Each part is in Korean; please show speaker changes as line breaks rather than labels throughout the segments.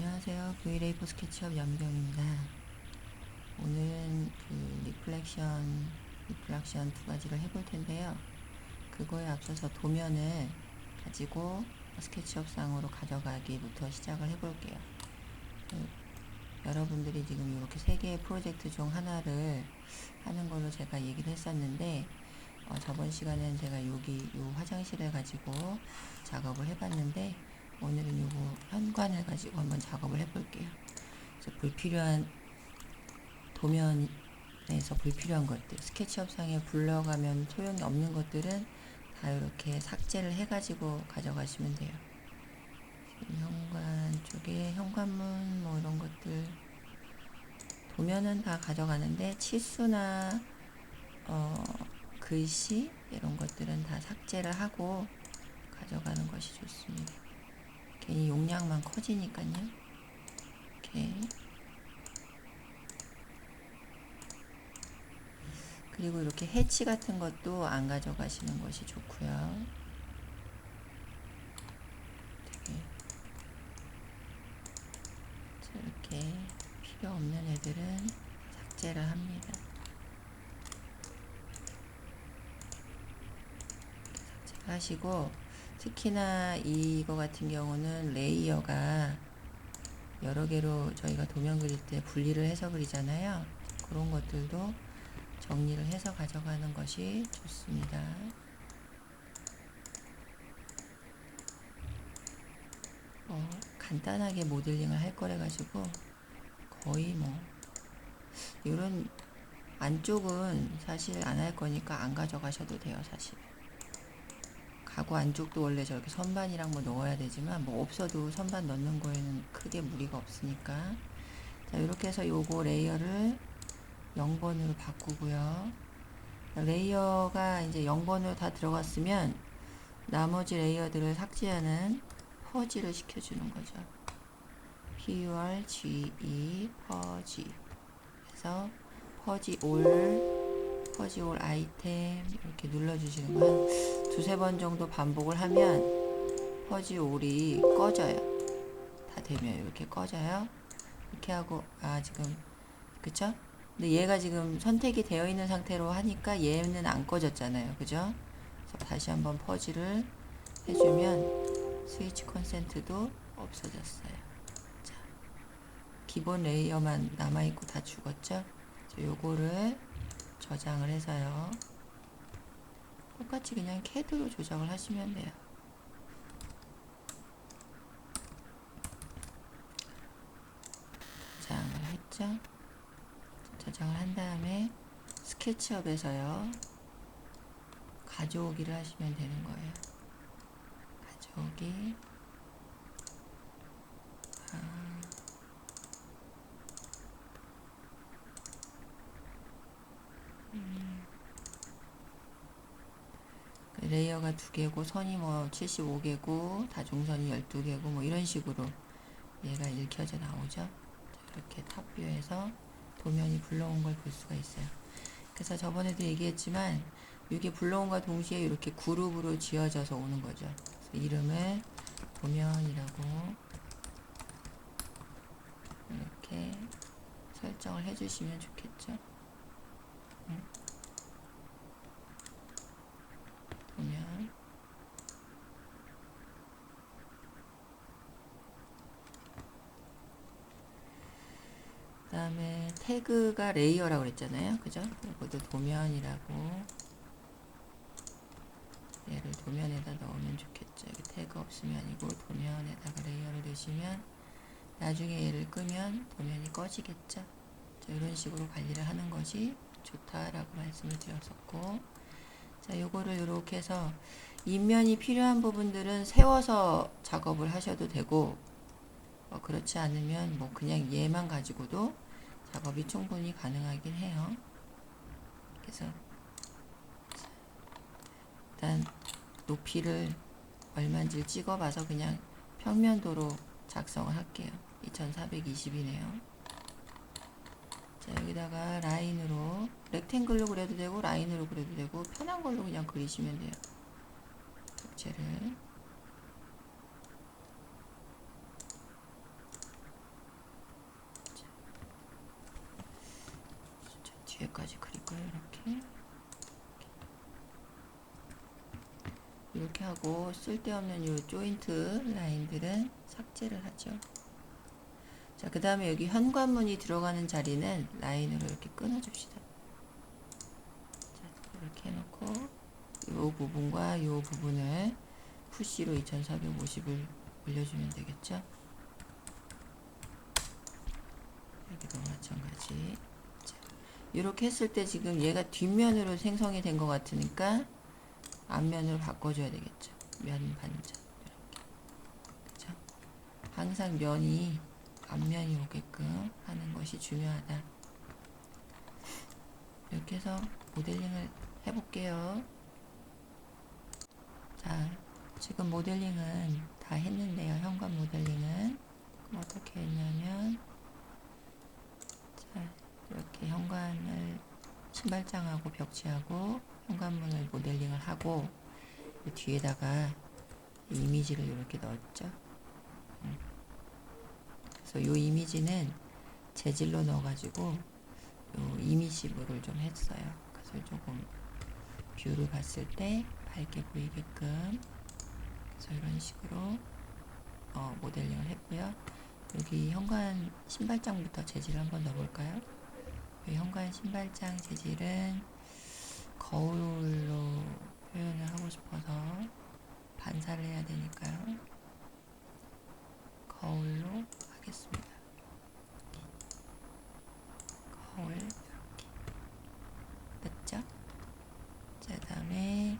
안녕하세요. 브이레이프 스케치업 염경입니다. 오늘은 리플렉션 두 가지를 해볼 텐데요. 그거에 앞서서 도면을 가지고 스케치업상으로 가져가기부터 시작을 해볼게요. 여러분들이 지금 이렇게 세 개의 프로젝트 중 하나를 하는 걸로 제가 얘기를 했었는데, 저번 시간엔 제가 요 화장실을 가지고 작업을 해봤는데, 오늘은 요거 현관을 가지고 한번 작업을 해볼게요. 그래서 불필요한 도면에서 불필요한 것들, 스케치업상에 불러가면 소용이 없는 것들은 다 이렇게 삭제를 해가지고 가져가시면 돼요. 현관 쪽에 현관문 뭐 이런 것들 도면은 다 가져가는데 치수나 글씨 이런 것들은 다 삭제를 하고 가져가는 것이 좋습니다. 괜히 용량만 커지니까요. 이렇게. 그리고 이렇게 해치 같은 것도 안 가져가시는 것이 좋고요. 이렇게 필요 없는 애들은 삭제를 합니다. 삭제를 하시고, 특히나 이거 같은 경우는 레이어가 여러 개로 저희가 도면 그릴 때 분리를 해서 그리잖아요. 그런 것들도 정리를 해서 가져가는 것이 좋습니다. 간단하게 모델링을 할 거래 가지고 거의 이런 안쪽은 사실 안 할 거니까 안 가져가셔도 돼요. 사실 가구 안쪽도 원래 저렇게 선반이랑 넣어야 되지만 없어도 선반 넣는 거에는 크게 무리가 없으니까. 자, 이렇게 해서 요거 레이어를 0번으로 바꾸고요. 레이어가 이제 0번으로 다 들어갔으면 나머지 레이어들을 삭제하는 퍼지를 시켜주는 거죠. PURGE 퍼지. 그래서 퍼지 올 아이템 이렇게 눌러주시는 거 한 두세 번 정도 반복을 하면 퍼지 올이 꺼져요. 다 되면 이렇게 꺼져요. 이렇게 하고 지금 그쵸? 근데 얘가 지금 선택이 되어 있는 상태로 하니까 얘는 안 꺼졌잖아요. 그죠? 그래서 다시 한번 퍼지를 해주면 스위치 컨센트도 없어졌어요. 자, 기본 레이어만 남아있고 다 죽었죠? 요거를 저장을 해서요. 똑같이 그냥 CAD로 조정을 하시면 돼요. 저장을 했죠? 저장을 한 다음에 스케치업에서요. 가져오기를 하시면 되는 거예요. 가져오기. 레이어가 2개고 선이 75개고 다중선이 12개고 이런 식으로 얘가 읽혀져 나오죠. 이렇게 탑뷰에서 도면이 불러온 걸 볼 수가 있어요. 그래서 저번에도 얘기했지만 이게 불러온과 동시에 이렇게 그룹으로 지어져서 오는 거죠. 그래서 이름을 도면이라고 이렇게 설정을 해주시면 좋겠죠. 도면. 그 다음에 태그가 레이어라고 그랬잖아요. 그죠? 이것도 도면이라고. 얘를 도면에다 넣으면 좋겠죠. 여기 태그 없으면 아니고 도면에다가 레이어를 넣으시면 나중에 얘를 끄면 도면이 꺼지겠죠. 자, 이런 식으로 관리를 하는 것이 좋다라고 말씀을 드렸었고, 자, 요거를 이렇게 해서 인면이 필요한 부분들은 세워서 작업을 하셔도 되고, 그렇지 않으면 그냥 얘만 가지고도 작업이 충분히 가능하긴 해요. 그래서 일단 높이를 얼마인지 찍어봐서 그냥 평면도로 작성을 할게요. 2420이네요. 자, 여기다가 라인으로 렉탱글로 그려도 되고 라인으로 그려도 되고 편한 걸로 그냥 그리시면 돼요. 객체를 뒤에까지 그릴 거예요. 이렇게 하고 쓸데없는 요 조인트 라인들은 삭제를 하죠. 자, 그 다음에 여기 현관문이 들어가는 자리는 라인으로 이렇게 끊어줍시다. 자, 이렇게 해놓고 이 부분과 이 부분을 푸시로 2450을 올려주면 되겠죠. 여기도 마찬가지. 자, 이렇게 했을 때 지금 얘가 뒷면으로 생성이 된 것 같으니까 앞면으로 바꿔줘야 되겠죠. 면 반전. 이렇게. 그쵸? 항상 면이 앞면이 오게끔 하는 것이 중요하다. 이렇게 해서 모델링을 해볼게요. 자, 지금 모델링은 다 했는데요. 현관 모델링은. 그럼 어떻게 했냐면, 자, 이렇게 현관을 신발장하고 벽지하고 현관문을 모델링을 하고 그 뒤에다가 이미지를 이렇게 넣었죠. 그래서 이 이미지는 재질로 넣어가지고 요 이미시브를 좀 했어요. 그래서 조금 뷰를 봤을 때 밝게 보이게끔 그래서 이런 식으로 모델링을 했고요. 여기 현관 신발장부터 재질을 한번 넣어볼까요? 이 현관 신발장 재질은 거울로 표현을 하고 싶어서 반사를 해야 되니까요. 거울로 하겠습니다. 거울 이렇게 됐죠? 자, 다음에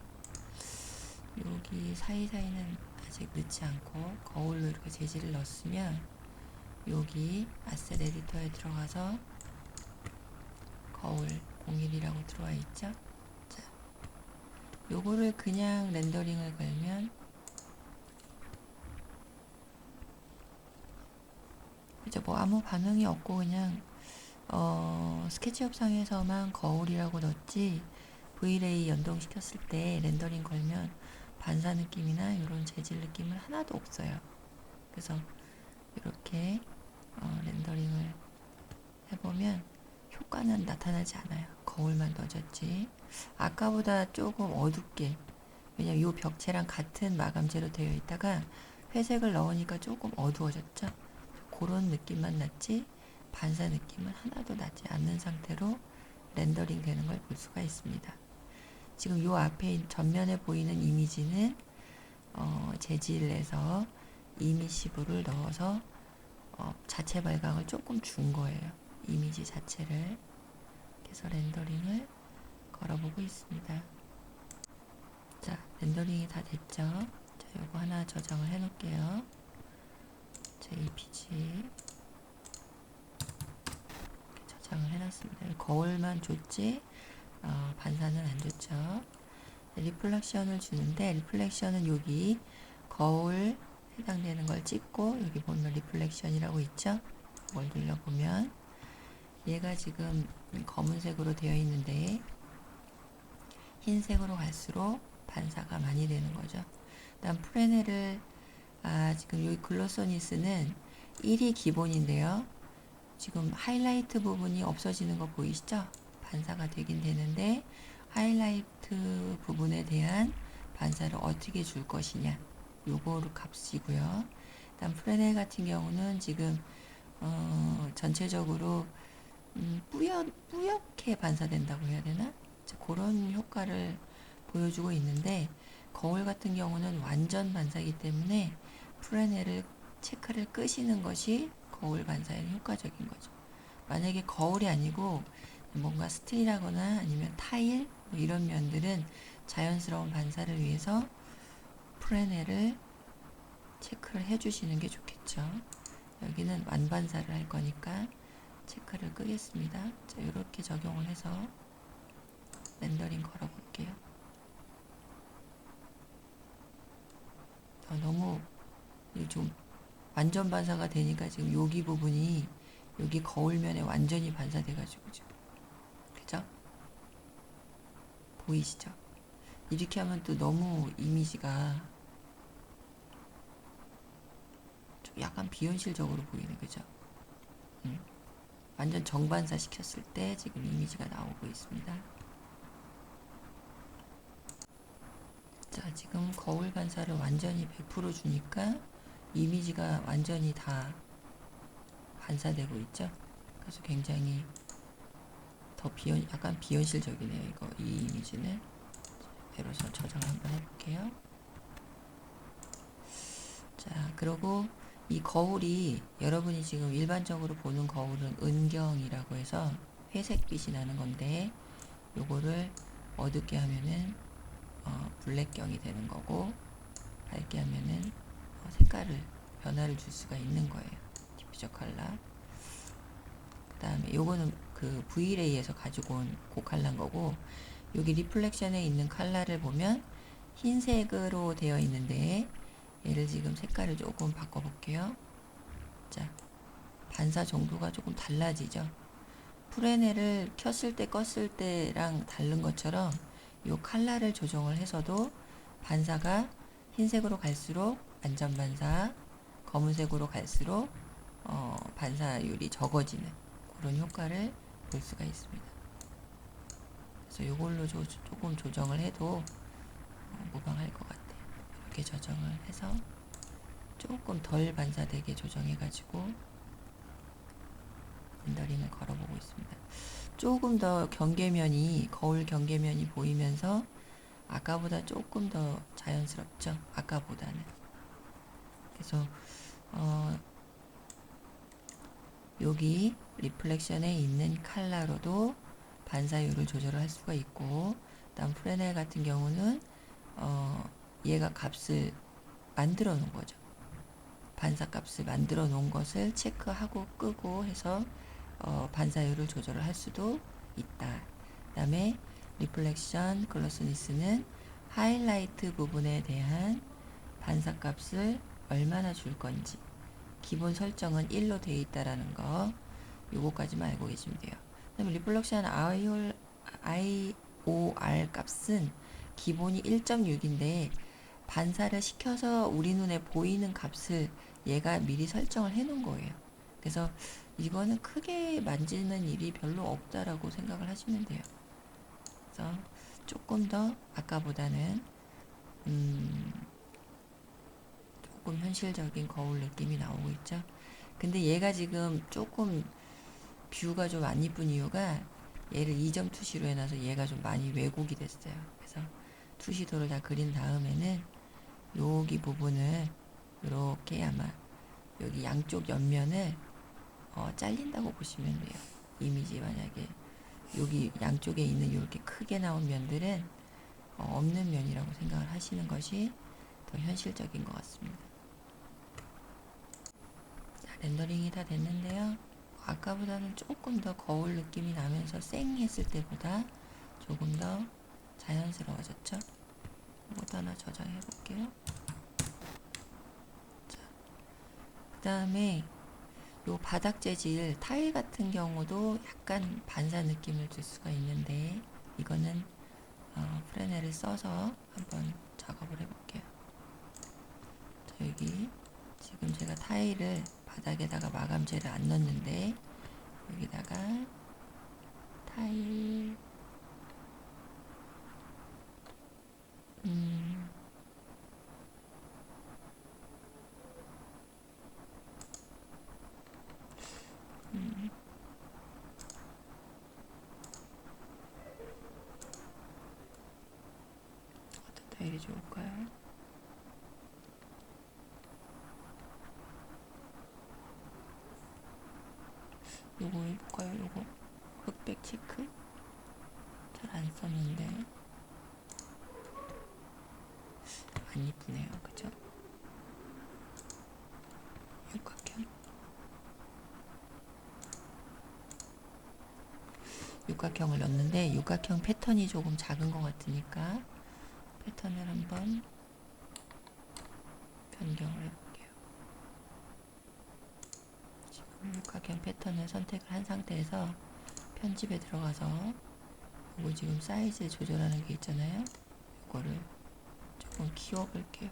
여기 사이사이는 아직 넣지 않고 거울로 이렇게 재질을 넣었으면 여기 아셋 에디터에 들어가서 거울 01이라고 들어와 있죠? 자, 요거를 그냥 렌더링을 걸면 이제 뭐 아무 반응이 없고 그냥 스케치업 상에서만 거울이라고 넣었지 V-ray 연동시켰을 때 렌더링 걸면 반사 느낌이나 이런 재질 느낌은 하나도 없어요. 그래서 이렇게 렌더링을 해보면 효과는 나타나지 않아요. 거울만 넣어졌지. 아까보다 조금 어둡게, 왜냐면 이 벽체랑 같은 마감재로 되어 있다가 회색을 넣으니까 조금 어두워졌죠. 그런 느낌만 났지 반사 느낌은 하나도 나지 않는 상태로 렌더링 되는 걸 볼 수가 있습니다. 지금 이 앞에 전면에 보이는 이미지는 재질에서 이미시브를 넣어서 자체 발광을 조금 준 거예요. 이미지 자체를. 그래서 렌더링을 걸어보고 있습니다. 자, 렌더링이 다 됐죠? 자, 요거 하나 저장을 해 놓을게요. JPG 저장을 해놨습니다. 거울만 줬지 반사는 안 줬죠. 리플렉션을 주는데 리플렉션은 여기 거울 해당되는 걸 찍고 여기 보면 리플렉션이라고 있죠. 이걸 눌러보면 얘가 지금 검은색으로 되어 있는데 흰색으로 갈수록 반사가 많이 되는 거죠. 다음 프레네를 지금 여기 글로소니스는 1이 기본인데요. 지금 하이라이트 부분이 없어지는 거 보이시죠? 반사가 되긴 되는데 하이라이트 부분에 대한 반사를 어떻게 줄 것이냐 요거로 값이고요. 다음 프레넬 같은 경우는 지금 전체적으로 뿌옇게 반사된다고 해야 되나? 그런 효과를 보여주고 있는데 거울 같은 경우는 완전 반사이기 때문에 프레넬을 체크를 끄시는 것이 거울 반사에는 효과적인 거죠. 만약에 거울이 아니고 뭔가 스틸이라거나 아니면 타일 뭐 이런 면들은 자연스러운 반사를 위해서 프레넬을 체크를 해주시는 게 좋겠죠. 여기는 완반사를 할 거니까 체크를 끄겠습니다. 자, 이렇게 적용을 해서 렌더링 걸어 볼게요. 너무 좀 완전 반사가 되니까 지금 여기 부분이 여기 거울면에 완전히 반사돼가지고 지금 그죠? 보이시죠? 이렇게 하면 또 너무 이미지가 좀 약간 비현실적으로 보이네, 그죠? 완전 정반사 시켰을 때 지금 이미지가 나오고 있습니다. 자, 지금 거울 반사를 완전히 100% 주니까 이미지가 완전히 다 반사되고 있죠. 그래서 굉장히 더 약간 비현실적이네요. 이 이미지는. 배로서 저장 한번 해볼게요. 자, 그리고 이 거울이 여러분이 지금 일반적으로 보는 거울은 은경이라고 해서 회색빛이 나는 건데, 요거를 어둡게 하면은 블랙경이 되는 거고, 밝게 하면은 색깔을 변화를 줄 수가 있는 거예요. 디퓨저 컬러. 그 다음에 요거는 그 V레이에서 가지고 온 고칼라인 거고, 여기 리플렉션에 있는 컬러를 보면 흰색으로 되어 있는데, 얘를 지금 색깔을 조금 바꿔볼게요. 자, 반사 정도가 조금 달라지죠. 프레넬을 켰을 때 껐을 때랑 다른 것처럼 요 컬러를 조정을 해서도 반사가 흰색으로 갈수록 안전 반사, 검은색으로 갈수록 반사율이 적어지는 그런 효과를 볼 수가 있습니다. 그래서 요걸로 조금 조정을 해도 무방할 것 같아요. 이렇게 조정을 해서 조금 덜 반사되게 조정해가지고 렌더링을 걸어보고 있습니다. 조금 더 거울 경계면이 보이면서 아까보다 조금 더 자연스럽죠. 아까보다는. 그래서 여기 리플렉션에 있는 컬러로도 반사율을 조절할 수가 있고, 다음 프레넬 같은 경우는 얘가 값을 만들어 놓은 거죠. 반사 값을 만들어 놓은 것을 체크하고 끄고 해서 반사율을 조절을 할 수도 있다. 그 다음에 리플렉션 글로스니스는 하이라이트 부분에 대한 반사 값을 얼마나 줄 건지, 기본 설정은 1로 되어 있다라는 거, 요거까지만 알고 계시면 돼요. 그 다음에 리플렉션 IOR 값은 기본이 1.6인데 반사를 시켜서 우리 눈에 보이는 값을 얘가 미리 설정을 해 놓은 거예요. 그래서 이거는 크게 만지는 일이 별로 없다라고 생각을 하시면 돼요. 그래서 조금 더 아까보다는 조금 현실적인 거울 느낌이 나오고 있죠. 근데 얘가 지금 조금 뷰가 좀 안 이쁜 이유가 얘를 2점 투시로 해놔서 얘가 좀 많이 왜곡이 됐어요. 그래서 투시도를 다 그린 다음에는 여기 부분을 이렇게 아마 여기 양쪽 옆면을 잘린다고 보시면 돼요. 이미지 만약에 여기 양쪽에 있는 이렇게 크게 나온 면들은 없는 면이라고 생각을 하시는 것이 더 현실적인 것 같습니다. 자, 렌더링이 다 됐는데요. 아까보다는 조금 더 거울 느낌이 나면서 쌩 했을 때보다 조금 더 자연스러워졌죠. 이것도 하나 저장해 볼게요. 그 다음에 요 바닥 재질 타일 같은 경우도 약간 반사 느낌을 줄 수가 있는데, 이거는 프레넬을 써서 한번 작업을 해볼게요. 자, 여기 지금 제가 타일을 바닥에다가 마감재를 안 넣었는데, 여기다가 타일 어떤 타일이 좋을까요? 요거 해볼까요? 요거 흑백 체크 잘 안 썼는데 안 이쁘네요. 그죠? 육각형을 넣었는데 육각형 패턴이 조금 작은 것 같으니까 패턴을 한번 변경을 해볼게요. 지금 육각형 패턴을 선택을 한 상태에서 편집에 들어가서 이거 지금 사이즈 조절하는 게 있잖아요. 이거를 조금 키워볼게요.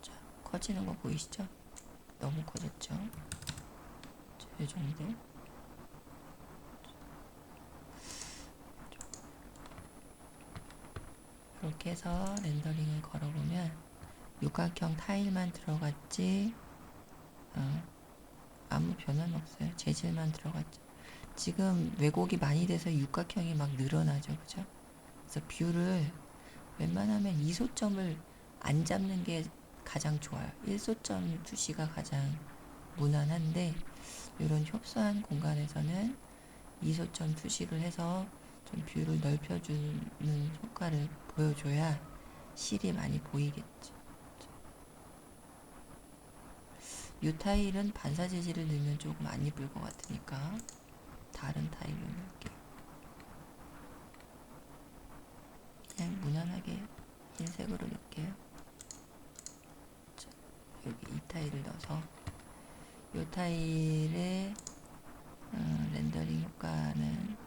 자, 커지는 거 보이시죠? 너무 커졌죠? 이 정도. 이렇게 해서 렌더링을 걸어보면 육각형 타일만 들어갔지 아무 변화는 없어요. 재질만 들어갔죠. 지금 왜곡이 많이 돼서 육각형이 막 늘어나죠. 그죠? 그래서 뷰를 웬만하면 이소점을 안 잡는 게 가장 좋아요. 1소점 투시가 가장 무난한데 이런 협소한 공간에서는 이소점 투시를 해서 좀 뷰를 넓혀주는 효과를 보여줘야 실이 많이 보이겠죠. 이 타일은 반사 재질을 넣으면 조금 안 이쁠 것 같으니까 다른 타일로 넣을게요. 그냥 무난하게 흰색으로 넣을게요. 자, 여기 이 타일을 넣어서 이 타일의 렌더링 효과는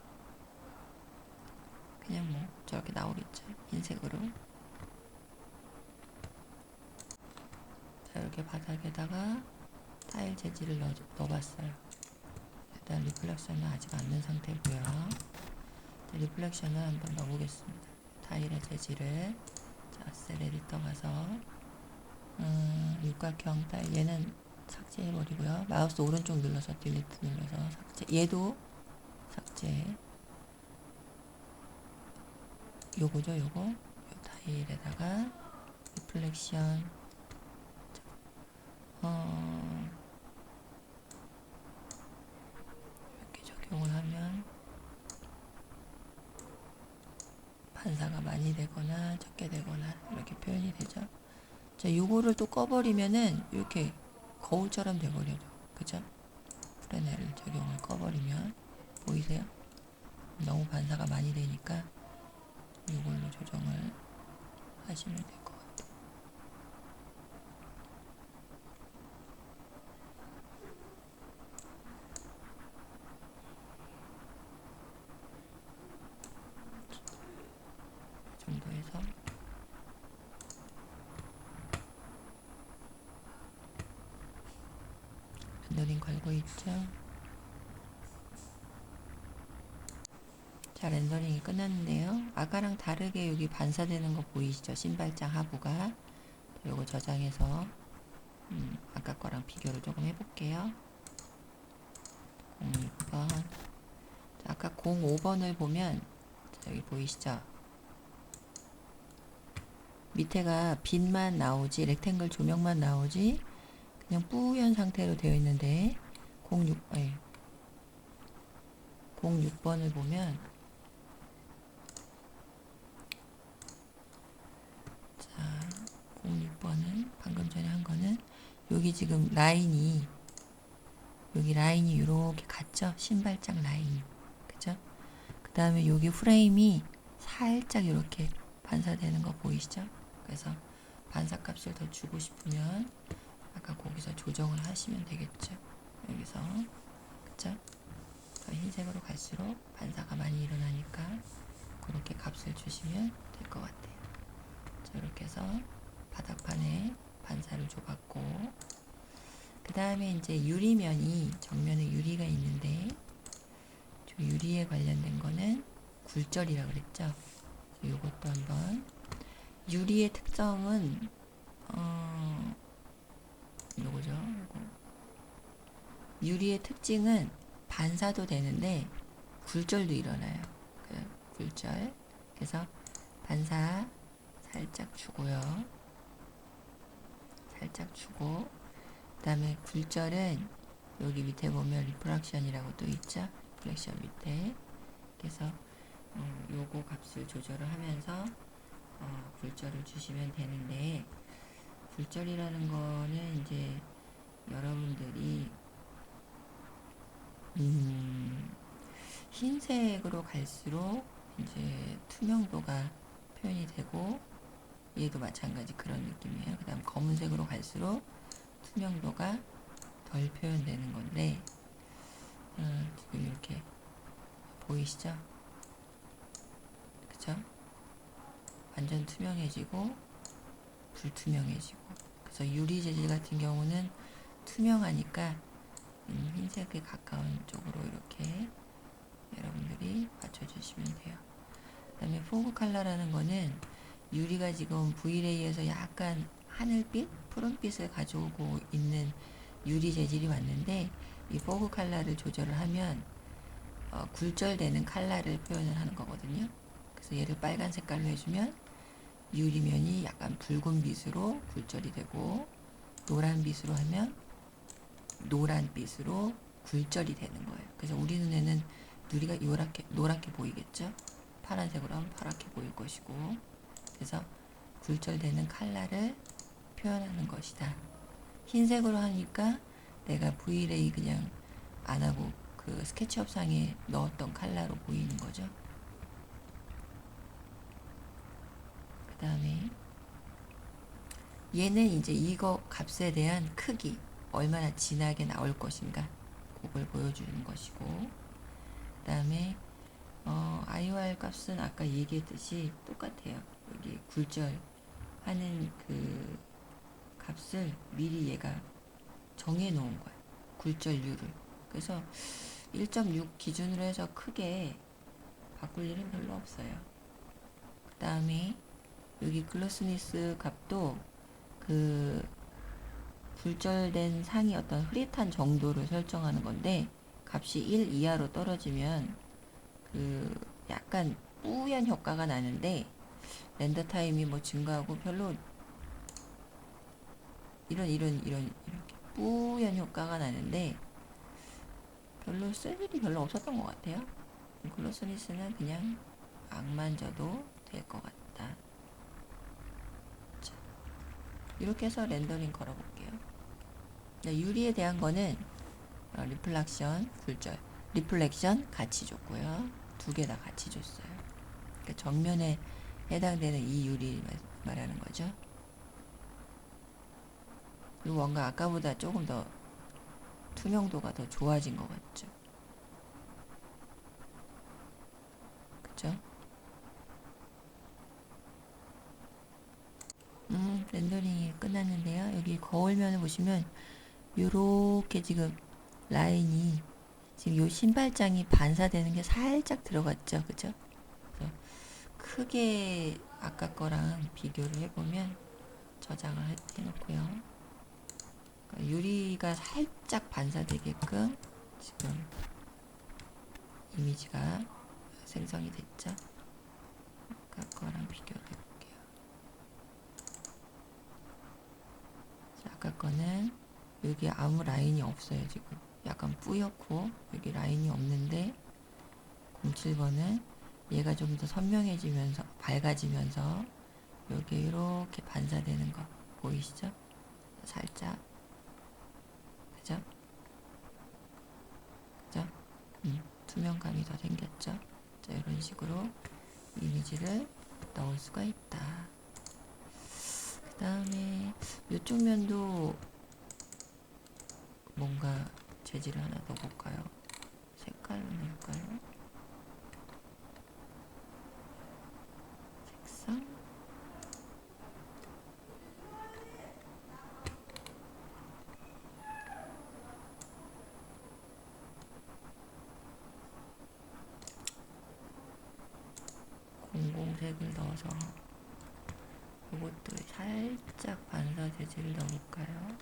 그냥 뭐 저렇게 나오겠죠. 흰색으로. 자, 이렇게 바닥에다가 타일 재질을 넣어봤어요. 일단 리플렉션은 아직 안 넣은 상태고요. 리플렉션을 한번 넣어보겠습니다. 타일의 재질을 자, 셀에 떠가서 육각형 타일 얘는 삭제해버리고요. 마우스 오른쪽 눌러서 딜리트 눌러서 삭제. 얘도 삭제. 요거죠, 요거. 요 타일에다가 리플렉션 이렇게 적용을 하면 반사가 많이 되거나 적게 되거나 이렇게 표현이 되죠. 자, 요거를 또 꺼버리면은 이렇게 거울처럼 돼버려요. 그죠? 프레넬 적용을 꺼버리면 보이세요? 너무 반사가 많이 되니까 이걸로 조정을 하시면 될 것 같아요. 이 정도 해서 렌더링 걸고 있죠. 자, 렌더링이 끝났는데요. 아까랑 다르게 여기 반사되는 거 보이시죠? 신발장 하부가. 요거 저장해서 아까 거랑 비교를 조금 해볼게요. 02번. 자, 아까 05번을 보면 자, 여기 보이시죠? 밑에가 빛만 나오지 렉탱글 조명만 나오지 그냥 뿌연 상태로 되어 있는데 06번을 보면 자 06번은 방금 전에 한 거는 여기 지금 라인이 여기 라인이 이렇게 갔죠? 신발장 라인 그죠? 그 다음에 여기 프레임이 살짝 이렇게 반사되는 거 보이시죠? 그래서 반사값을 더 주고 싶으면 아까 거기서 조정을 하시면 되겠죠. 여기서 그쵸? 더 흰색으로 갈수록 반사가 많이 일어나니까 그렇게 값을 주시면 될 것 같아요. 자, 이렇게 해서 바닥판에 반사를 줘봤고 그 다음에 이제 유리면이 정면에 유리가 있는데 저 유리에 관련된 거는 굴절이라고 그랬죠. 이것도 한번 유리의 특성은 요거죠. 요거. 유리의 특징은 반사도 되는데 굴절도 일어나요. 그 굴절. 그래서 반사 살짝 주고요. 살짝 주고 그다음에 굴절은 여기 밑에 보면 리프락션이라고 또 있죠. 리프렉션 밑에. 그래서 요거 값을 조절을 하면서 굴절을 주시면 되는데 굴절이라는 거는 이제 여러분들이 흰색으로 갈수록 이제 투명도가 표현이 되고 얘도 마찬가지 그런 느낌이에요. 그 다음 검은색으로 갈수록 투명도가 덜 표현되는 건데 지금 이렇게 보이시죠? 그쵸? 완전 투명해지고 불투명해지고 그래서 유리 재질 같은 경우는 투명하니까 흰색에 가까운 쪽으로 이렇게 여러분들이 맞춰주시면 돼요. 그 다음에 포그 컬러라는 거는 유리가 지금 V레이에서 약간 하늘빛, 푸른빛을 가져오고 있는 유리 재질이 왔는데 이 포그 컬러를 조절을 하면 굴절되는 컬러를 표현을 하는 거거든요. 그래서 얘를 빨간 색깔로 해주면 유리면이 약간 붉은 빛으로 굴절이 되고 노란 빛으로 하면 노란 빛으로 굴절이 되는 거예요. 그래서 우리 눈에는 유리가 노랗게 보이겠죠? 파란색으로 하면 파랗게 보일 것이고 그래서 굴절되는 컬러를 표현하는 것이다. 흰색으로 하니까 내가 V레이 그냥 안 하고 그 스케치업 상에 넣었던 컬러로 보이는 거죠. 그 다음에 얘는 이제 이거 값에 대한 크기 얼마나 진하게 나올 것인가 그걸 보여주는 것이고 그 다음에 IOR 값은 아까 얘기했듯이 똑같아요. 여기 굴절하는 그 값을 미리 얘가 정해 놓은 거예요. 굴절률을. 그래서 1.6 기준으로 해서 크게 바꿀 일은 별로 없어요. 그 다음에 여기 글로스니스 값도 그 굴절된 상이 어떤 흐릿한 정도를 설정하는 건데 값이 1 이하로 떨어지면 그 약간 뿌연 효과가 나는데 렌더 타임이 뭐 증가하고 별로 이렇게 뿌연 효과가 나는데 별로 쓸 일이 별로 없었던 것 같아요. 글로스니스는 그냥 안 만져도 될 것 같다. 자, 이렇게 해서 렌더링 걸어볼게요. 유리에 대한 거는 리플렉션, 굴절, 리플렉션 같이 줬고요. 두 개 다 같이 줬어요. 그러니까 정면에 해당되는 이 유리 말하는 거죠. 그리고 뭔가 아까보다 조금 더 투명도가 더 좋아진 것 같죠. 그쵸? 렌더링이 끝났는데요. 여기 거울면을 보시면 요렇게 지금 라인이 지금 요 신발장이 반사되는 게 살짝 들어갔죠. 그죠? 그래서 크게 아까 거랑 비교를 해보면 저장을 해놓고요. 그러니까 유리가 살짝 반사되게끔 지금 이미지가 생성이 됐죠. 아까 거랑 비교를 해볼게요. 아까 거는 여기 아무 라인이 없어요. 지금 약간 뿌옇고 여기 라인이 없는데 07번은 얘가 좀 더 선명해지면서 밝아지면서 여기 이렇게 반사되는 거 보이시죠? 살짝 그죠? 그죠? 투명감이 더 생겼죠? 자, 이런 식으로 이미지를 넣을 수가 있다. 그 다음에 이쪽 면도 뭔가 재질을 하나 넣어볼까요? 색깔로 낼까요? 색상? 공공색을 넣어서 이것도 살짝 반사 재질을 넣어볼까요?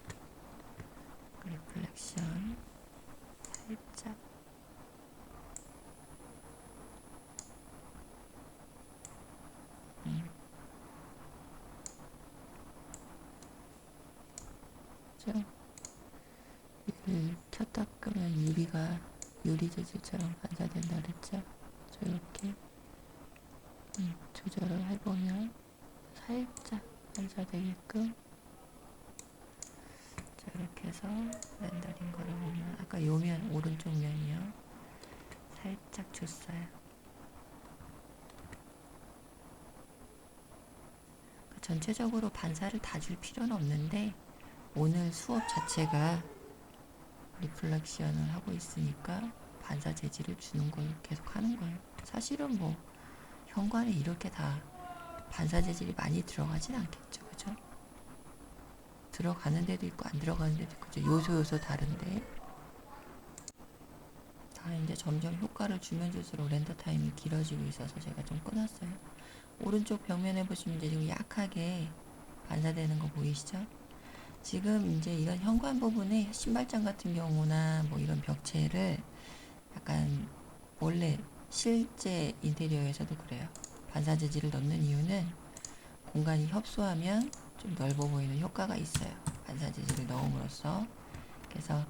리플렉션 살짝 좀 켰다 끄면 유리 재질처럼 반사된다 그랬죠? 이렇게 조절을 해보면 살짝 반사되게끔 자 이렇게 해서 렌더링 걸어보면 아까 요면 오른쪽 면이요 살짝 줬어요. 전체적으로 반사를 다 줄 필요는 없는데 오늘 수업 자체가 리플렉션을 하고 있으니까 반사 재질을 주는 걸 계속 하는 거예요. 사실은 뭐 현관에 이렇게 다 반사 재질이 많이 들어가진 않겠죠. 그죠? 들어가는 데도 있고 안 들어가는 데도 있고 요소 다른데 다 이제 점점 효과를 주면 줄수록 렌더 타임이 길어지고 있어서 제가 좀 끊었어요. 오른쪽 벽면에 보시면 이제 지금 약하게 반사되는 거 보이시죠? 지금 이제 이런 현관 부분에 신발장 같은 경우나 뭐 이런 벽체를 약간 원래 실제 인테리어에서도 그래요. 반사 재질을 넣는 이유는 공간이 협소하면 좀 넓어 보이는 효과가 있어요. 반사 재질을 넣음으로써. 그래서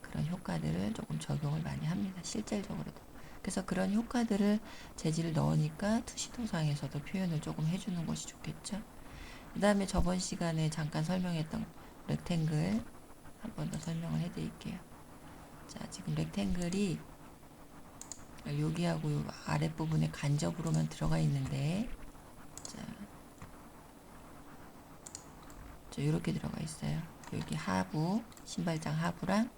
그런 효과들을 조금 적용을 많이 합니다. 실질적으로도. 그래서 그런 효과들을 재질을 넣으니까 투시도상에서도 표현을 조금 해주는 것이 좋겠죠. 그 다음에 저번 시간에 잠깐 설명했던 렉탱글 한 번 더 설명을 해드릴게요. 자, 지금 렉탱글이 여기하고 요 아랫부분에 간접으로만 들어가 있는데, 자, 이렇게 들어가 있어요. 여기 하부, 신발장 하부랑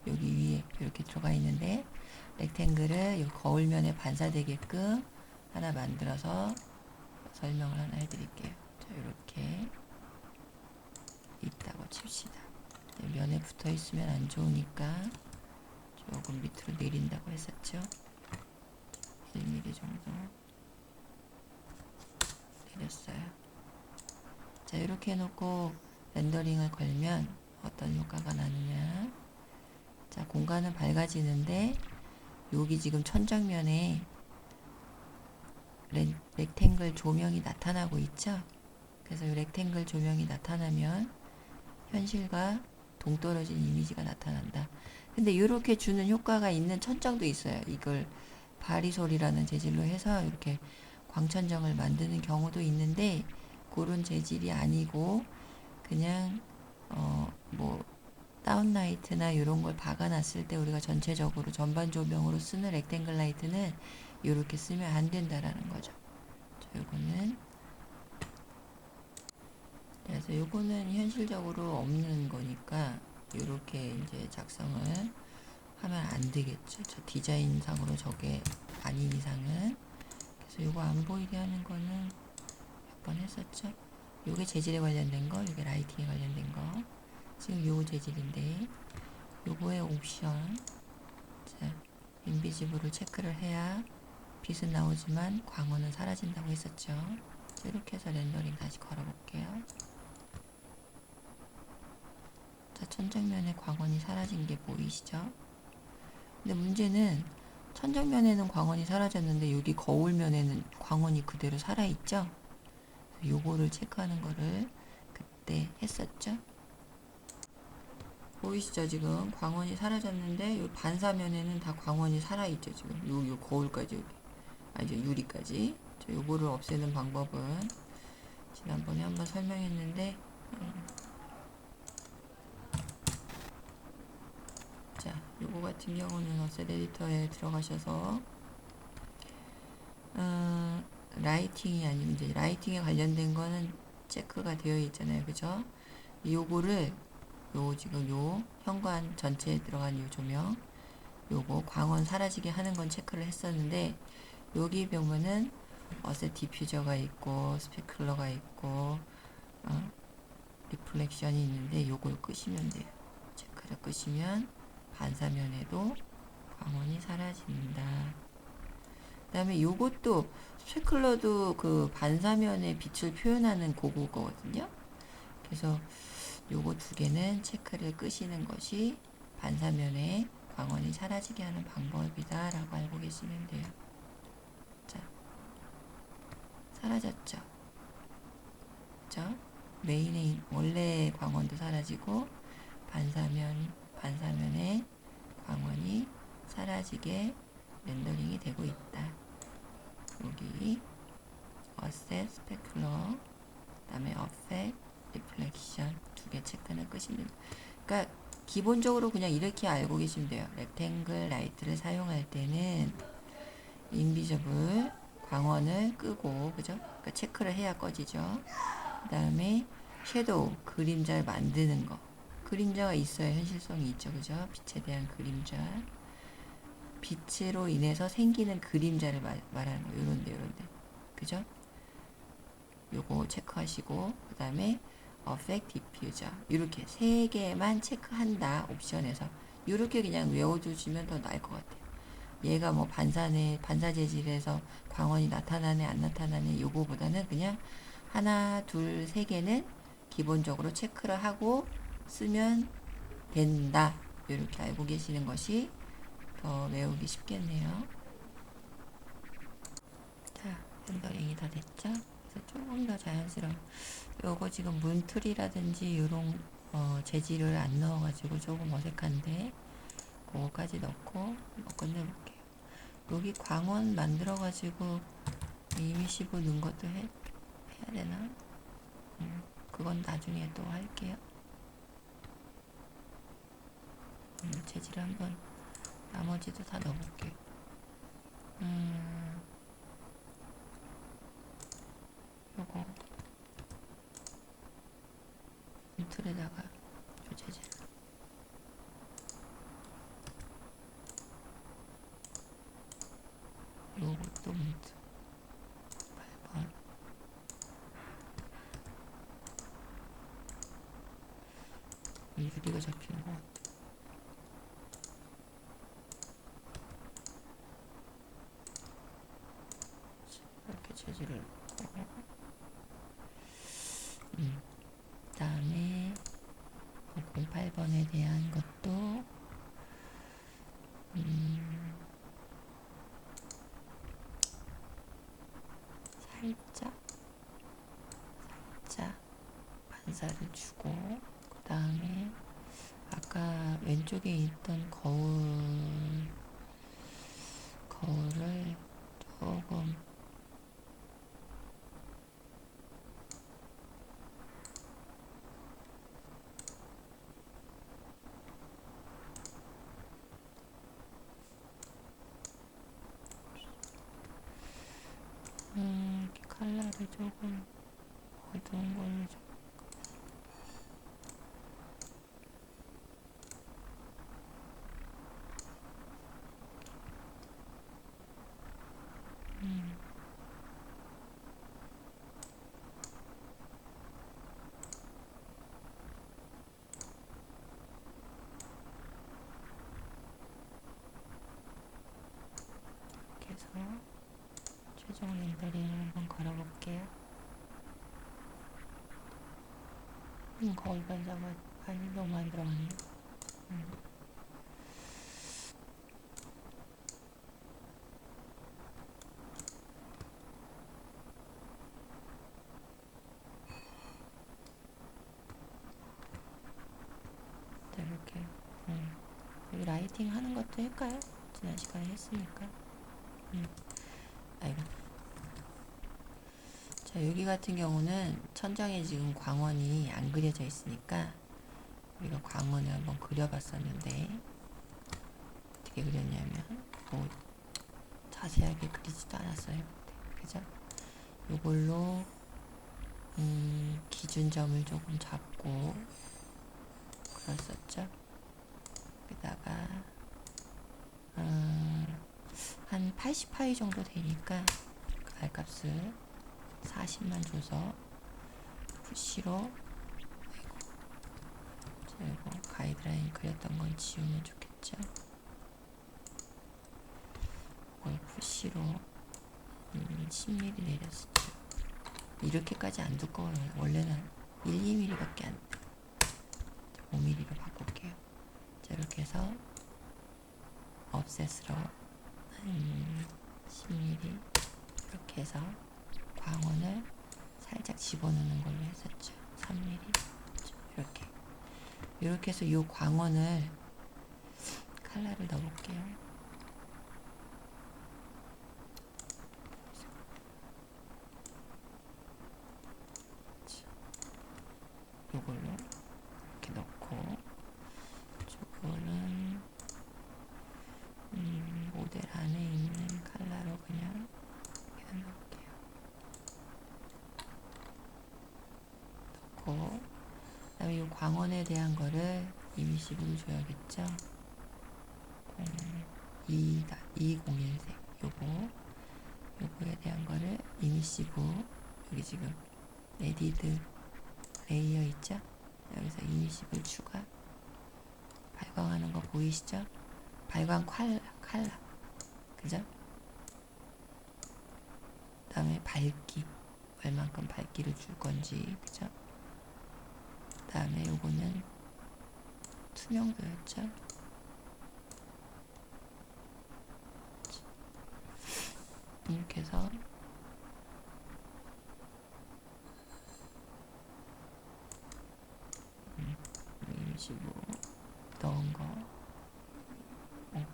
여기 위에 이렇게 들어가 있는데, 렉탱글을 이 거울면에 반사되게끔 하나 만들어서 설명을 하나 해드릴게요. 자, 이렇게 있다고 칩시다. 면에 붙어 있으면 안 좋으니까 조금 밑으로 내린다고 했었죠. 1mm 정도 내렸어요. 자, 이렇게 해놓고 렌더링을 걸면 어떤 효과가 나느냐. 자, 공간은 밝아지는데 여기 지금 천장면에 렉탱글 조명이 나타나고 있죠. 그래서 이 렉탱글 조명이 나타나면 현실과 동떨어진 이미지가 나타난다. 근데 이렇게 주는 효과가 있는 천장도 있어요. 이걸 바리솔이라는 재질로 해서 이렇게 광천정을 만드는 경우도 있는데, 그런 재질이 아니고 그냥 뭐 다운라이트나 이런 걸 박아놨을 때 우리가 전체적으로 전반 조명으로 쓰는 렉탱글 라이트는 이렇게 쓰면 안 된다라는 거죠. 요거는, 그래서 요거는 현실적으로 없는 거니까 이렇게 이제 작성을 하면 안 되겠죠. 저 디자인상으로 저게 아닌 이상은. 그래서 요거 안 보이게 하는 거는 몇 번 했었죠. 요게 재질에 관련된 거, 요게 라이팅에 관련된 거. 지금 요 재질인데 요거의 옵션, 자, 인비지블을 체크를 해야 빛은 나오지만 광원은 사라진다고 했었죠. 이렇게 해서 렌더링 다시 걸어볼게요. 자, 천장면에 광원이 사라진 게 보이시죠? 근데 문제는 천장면에는 광원이 사라졌는데 여기 거울면에는 광원이 그대로 살아있죠? 요거를 체크하는 거를 그때 했었죠? 보이시죠? 지금 광원이 사라졌는데 요 반사면에는 다 광원이 살아있죠. 지금 요 거울까지 여기. 이제 유리까지. 요거를 없애는 방법은 지난번에 한번 설명했는데, 자, 요거 같은 경우는 어셋 에디터에 들어가셔서 라이팅이 아니면 이제 라이팅에 관련된 거는 체크가 되어 있잖아요. 그죠? 요거를 지금 요 현관 전체에 들어간 요 조명, 요거 광원 사라지게 하는 건 체크를 했었는데, 여기 보면은 어셋 디퓨저가 있고 스페클러가 있고 리플렉션이 있는데 요걸 끄시면 돼요. 체크를 끄시면 반사면에도 광원이 사라집니다. 그 다음에 요것도 스페클러도 그 반사면의 빛을 표현하는 그거거든요. 그래서 요거 두 개는 체크를 끄시는 것이 반사면에 광원이 사라지게 하는 방법이다 라고 알고 계시면 돼요. 자, 사라졌죠? 그죠? 메인의 원래 광원도 사라지고 반사면에 광원이 사라지게 렌더링이 되고 있다. 여기 어셋, 스페클러, 그 다음에 어펙트, 리플렉션 두 개 체크는 끄시면 됩니다. 그러니까 기본적으로 그냥 이렇게 알고 계시면 돼요. 렉탱글 라이트를 사용할 때는 인비저블 광원을 끄고, 그죠? 그러니까 체크를 해야 꺼지죠. 그 다음에 섀도우, 그림자를 만드는 거. 그림자가 있어야 현실성이 있죠. 그죠? 빛에 대한 그림자. 빛으로 인해서 생기는 그림자를 말하는 거. 요런데. 그죠? 요거 체크하시고, 그 다음에 Effect Diffuser. 이렇게 세 개만 체크한다. 옵션에서. 이렇게 그냥 외워두시면 더 나을 것 같아요. 얘가 뭐 반사 재질에서 광원이 나타나네 안 나타나네 요거보다는 그냥 하나 둘 세 개는 기본적으로 체크를 하고 쓰면 된다. 이렇게 알고 계시는 것이 더 외우기 쉽겠네요. 자, 렌더링이 다 됐죠? 그래서 조금 더 자연스러운 요거 지금 문틀이라든지 이런 재질을 안 넣어가지고 조금 어색한데 그거까지 넣고 한번 끝내볼게요. 여기 광원 만들어가지고 이미시브 넣은 것도 해야 되나? 그건 나중에 또 할게요. 재질 한번 나머지도 다 넣어볼게요. 요거 문틀에다가 요 재질 요것도 문틀 8번 유리가 잡히는 것 같아. 이렇게 재질을 넣고 그 다음에 08번에 대한 것도 살짝 반사를 주고 그 다음에 아까 왼쪽에 있던 거울을 조금 이렇게 컬러를 조금 어두운 걸로 좀 이렇게 해서 최종 렌더링을 한번 걸어볼게요. 거울 반사가 많이 너무 많이 들어갔네. 자, 이렇게 여기 라이팅 하는 것도 할까요? 지난 시간에 했으니까. 아이고. 자, 여기 같은 경우는 천장에 지금 광원이 안 그려져 있으니까 우리가 광원을 한번 그려봤었는데 어떻게 그렸냐면 뭐 자세하게 그리지도 않았어요. 그죠? 요걸로 기준점을 조금 잡고 그랬었죠. 여기다가 한 80파이 정도 되니까 그 발값을 40만 줘서 푸시로 이거 가이드라인 그렸던 건 지우면 좋겠죠. 이걸 푸시로 10mm 내렸었죠. 이렇게까지 안 두꺼워요. 원래는 1, 2mm 밖에 안 돼. 5mm로 바꿀게요. 자, 이렇게 해서 업셋으로 10mm 이렇게 해서 광원을 살짝 집어넣는 걸로 했었죠. 3mm 이렇게 해서 이 광원을 컬러를 넣어볼게요. 이걸로 이렇게 넣고 저거는 모델 안에 있는 컬러로 그냥 넣을게요. 넣고 그다음에 이 광원에 대한 거를 이미식으로 줘야겠죠. 2010색 요거에 대한 거를 이미시브 여기 지금 에디드 레이어 있죠? 여기서 이미시브 추가 발광하는 거 보이시죠? 발광 칼라 그죠? 그 다음에 밝기, 얼만큼 밝기를 줄 건지, 그죠? 그 다음에 요거는 투명도였죠? 이렇게 해서 25 넣은 거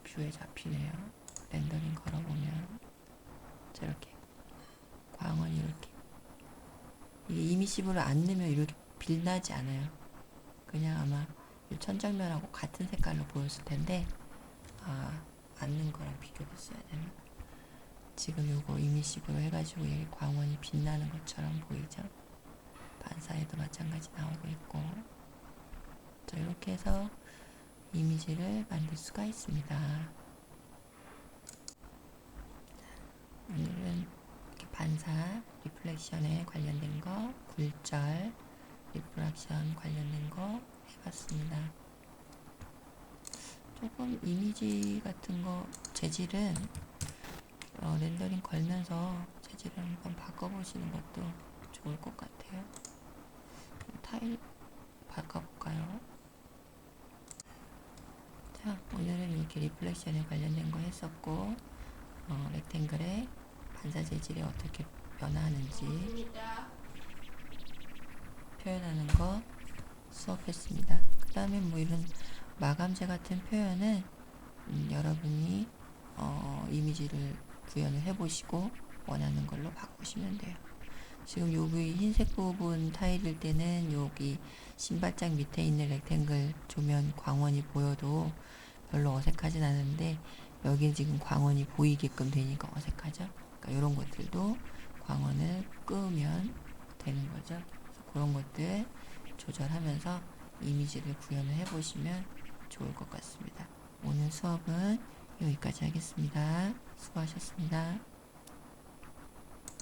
뷰에 잡히네요. 렌더링 걸어보면 저렇게 광원이 이렇게, 이게 이미시브를 안 넣으면 이렇게 빛나지 않아요. 그냥 아마 이 천장면하고 같은 색깔로 보였을 텐데, 안 넣은 거랑 비교했어야 되나? 지금 요거 이미시브로 해가지고 이게 광원이 빛나는 것처럼 보이죠? 반사에도 마찬가지 나오고 있고. 자, 이렇게 해서 이미지를 만들 수가 있습니다. 오늘은 이렇게 반사, 리플렉션에 관련된 거, 굴절, 리프렉션 관련된 거 해봤습니다. 조금 이미지 같은 거 재질은 렌더링 걸면서 재질을 한번 바꿔보시는 것도 좋을 것 같아요. 타일 바꿔볼까요? 자, 오늘은 이렇게 리플렉션에 관련된 거 했었고, 렉탱글의 반사 재질이 어떻게 변화하는지 표현하는 거 수업했습니다. 그 다음에 뭐 이런 마감재 같은 표현은 여러분이 이미지를 구현을 해보시고 원하는 걸로 바꾸시면 돼요. 지금 여기 흰색 부분 타일일 때는 여기 신발장 밑에 있는 렉탱글 조면 광원이 보여도 별로 어색하진 않은데, 여기 지금 광원이 보이게끔 되니까 어색하죠. 그러니까 이런 것들도 광원을 끄면 되는 거죠. 그래서 그런 것들 조절하면서 이미지를 구현을 해보시면 좋을 것 같습니다. 오늘 수업은 여기까지 하겠습니다. 수고하셨습니다.